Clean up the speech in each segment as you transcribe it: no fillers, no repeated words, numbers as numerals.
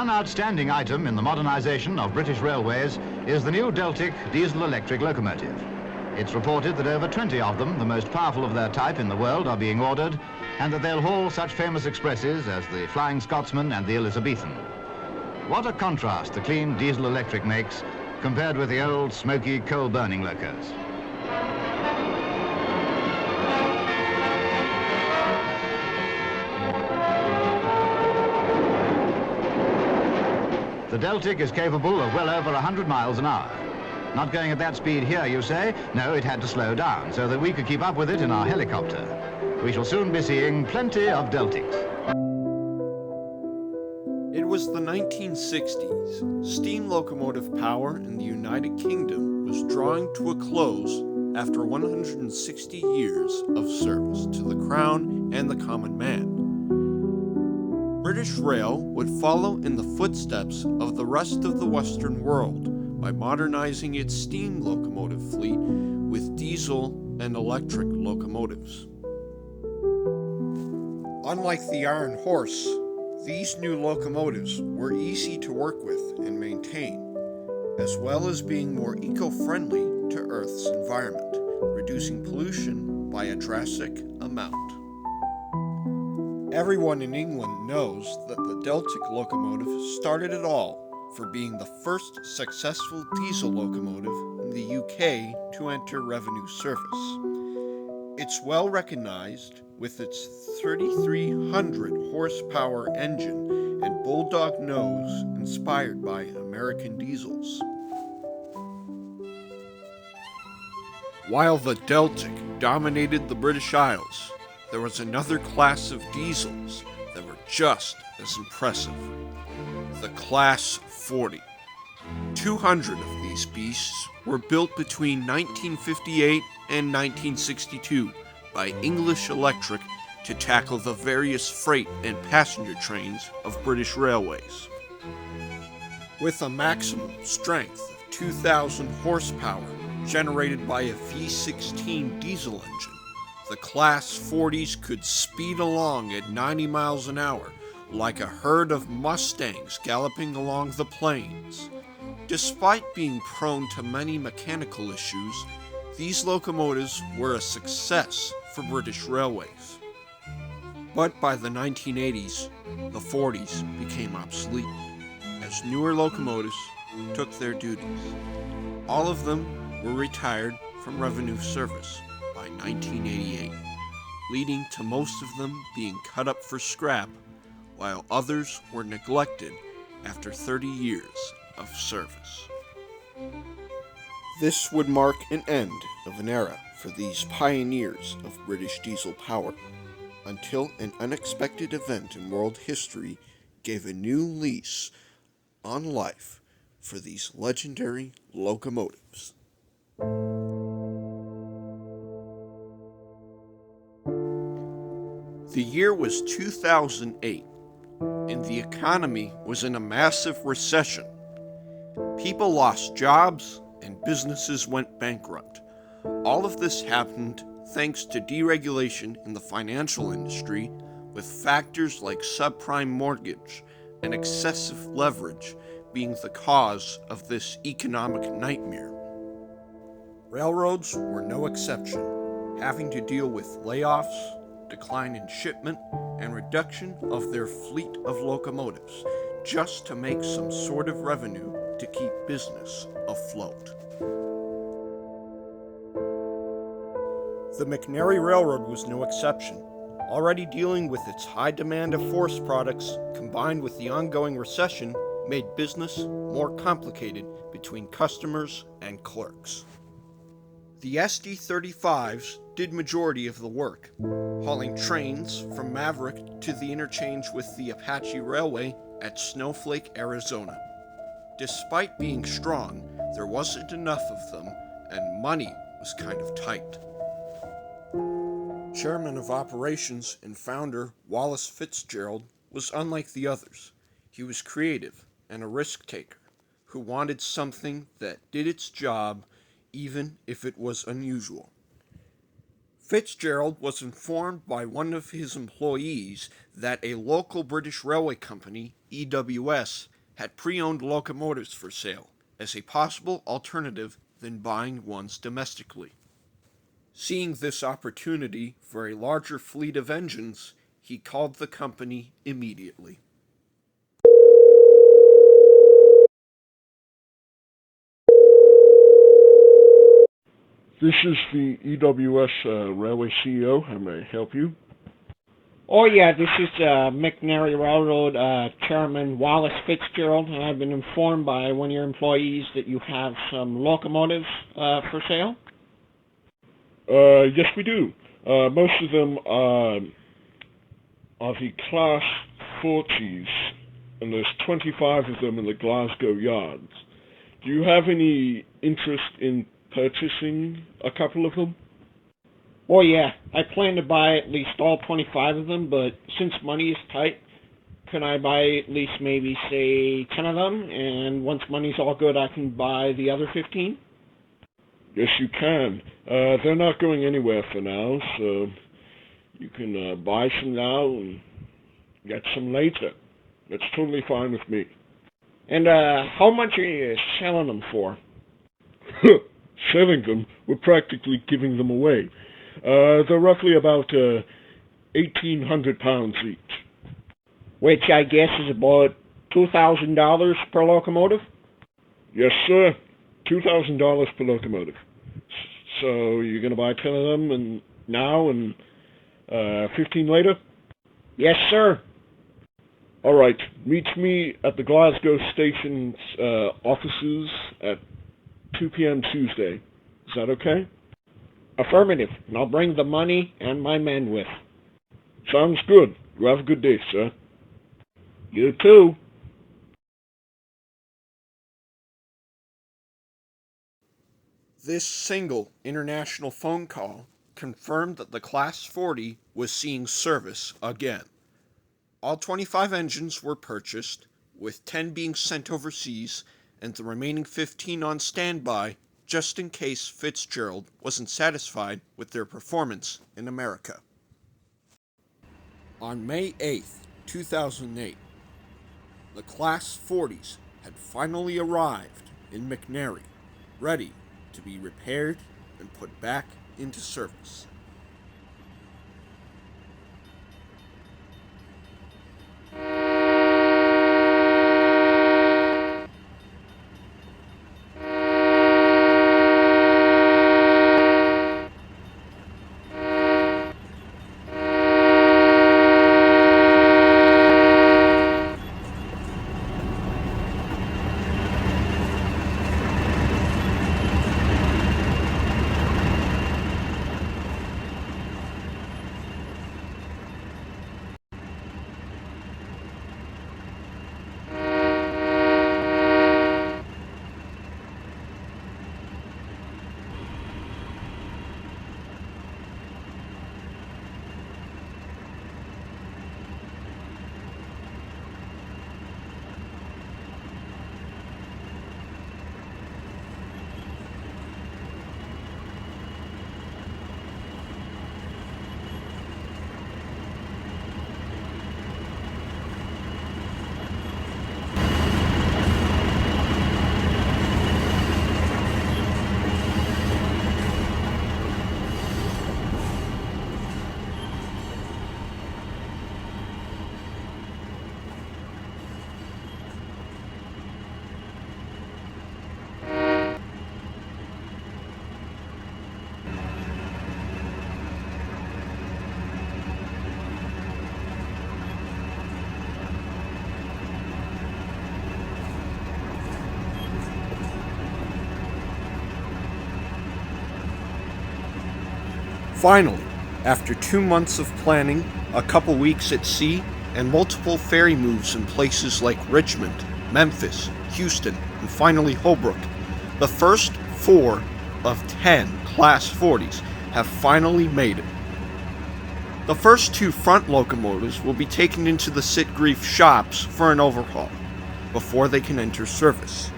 One outstanding item in the modernisation of British railways is the new Deltic diesel-electric locomotive. It's reported that over 20 of them, the most powerful of their type in the world, are being ordered, and that they'll haul such famous expresses as the Flying Scotsman and the Elizabethan. What a contrast the clean diesel-electric makes compared with the old, smoky, coal-burning locos. The Deltic is capable of well over 100 miles an hour. Not going at that speed here, you say? No, it had to slow down so that we could keep up with it in our helicopter. We shall soon be seeing plenty of Deltics. It was the 1960s. Steam locomotive power in the United Kingdom was drawing to a close after 160 years of service to the Crown and the common man. British Rail would follow in the footsteps of the rest of the Western world by modernizing its steam locomotive fleet with diesel and electric locomotives. Unlike the Iron Horse, these new locomotives were easy to work with and maintain, as well as being more eco-friendly to Earth's environment, reducing pollution by a drastic amount. Everyone in England knows that the Deltic locomotive started it all for being the first successful diesel locomotive in the UK to enter revenue service. It's well recognized with its 3,300 horsepower engine and bulldog nose inspired by American diesels. While the Deltic dominated the British Isles, there was another class of diesels that were just as impressive. The Class 40. 200 of these beasts were built between 1958 and 1962 by English Electric to tackle the various freight and passenger trains of British railways. With a maximum strength of 2,000 horsepower generated by a V16 diesel engine, the Class 40's could speed along at 90 miles an hour like a herd of Mustangs galloping along the plains. Despite being prone to many mechanical issues, these locomotives were a success for British railways. But by the 1980s, the 40's became obsolete as newer locomotives took their duties. All of them were retired from revenue service by 1988, leading to most of them being cut up for scrap, while others were neglected after 30 years of service. This would mark an end of an era for these pioneers of British diesel power, until an unexpected event in world history gave a new lease on life for these legendary locomotives. The year was 2008, and the economy was in a massive recession. People lost jobs, and businesses went bankrupt. All of this happened thanks to deregulation in the financial industry, with factors like subprime mortgage and excessive leverage being the cause of this economic nightmare. Railroads were no exception, having to deal with layoffs, decline in shipment, and reduction of their fleet of locomotives just to make some sort of revenue to keep business afloat. The McNary Railroad was no exception. Already dealing with its high demand of forest products, combined with the ongoing recession, made business more complicated between customers and clerks. The SD-35s did majority of the work, hauling trains from Maverick to the interchange with the Apache Railway at Snowflake, Arizona. Despite being strong, there wasn't enough of them, and money was kind of tight. Chairman of Operations and founder Wallace Fitzgerald was unlike the others. He was creative and a risk-taker who wanted something that did its job even if it was unusual. Fitzgerald was informed by one of his employees that a local British railway company, EWS, had pre-owned locomotives for sale as a possible alternative than buying ones domestically. Seeing this opportunity for a larger fleet of engines, he called the company immediately. This is the EWS Railway CEO. How may I help you? Oh yeah, this is McNary Railroad Chairman Wallace Fitzgerald, and I've been informed by one of your employees that you have some locomotives for sale. Yes, we do. Most of them are the Class 40's, and there's 25 of them in the Glasgow yards. Do you have any interest in purchasing a couple of them? Oh yeah, I plan to buy at least all 25 of them, but since money is tight, can I buy at least maybe, say, 10 of them, and once money's all good, I can buy the other 15? Yes, you can. They're not going anywhere for now, so you can buy some now and get some later. That's totally fine with me. And how much are you selling them for? Selling them? We're practically giving them away. They're roughly about 1,800 pounds each. Which I guess is about $2,000 per locomotive? Yes, sir. $2,000 per locomotive. So you're going to buy 10 of them now and 15 later? Yes, sir. All right. Meet me at the Glasgow station's offices at 2 p.m. Tuesday. Is that okay? Affirmative. And I'll bring the money and my men with. Sounds good. You have a good day, sir. You too. This single international phone call confirmed that the Class 40 was seeing service again. All 25 engines were purchased, with 10 being sent overseas and the remaining 15 on standby just in case Fitzgerald wasn't satisfied with their performance in America. On May 8th, 2008, the Class 40s had finally arrived in McNary, ready to be repaired and put back into service. Finally, after 2 months of planning, a couple weeks at sea, and multiple ferry moves in places like Richmond, Memphis, Houston, and finally Holbrook, the first 4 of 10 Class 40s have finally made it. The first 2 front locomotives will be taken into the Sitgreaves shops for an overhaul before they can enter service.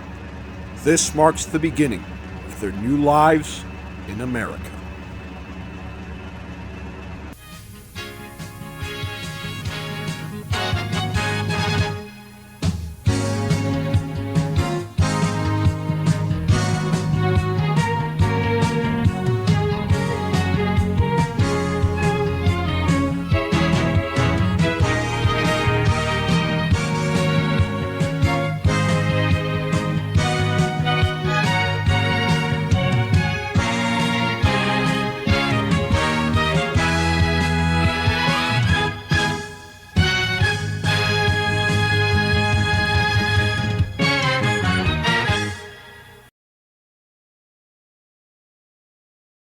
This marks the beginning of their new lives in America.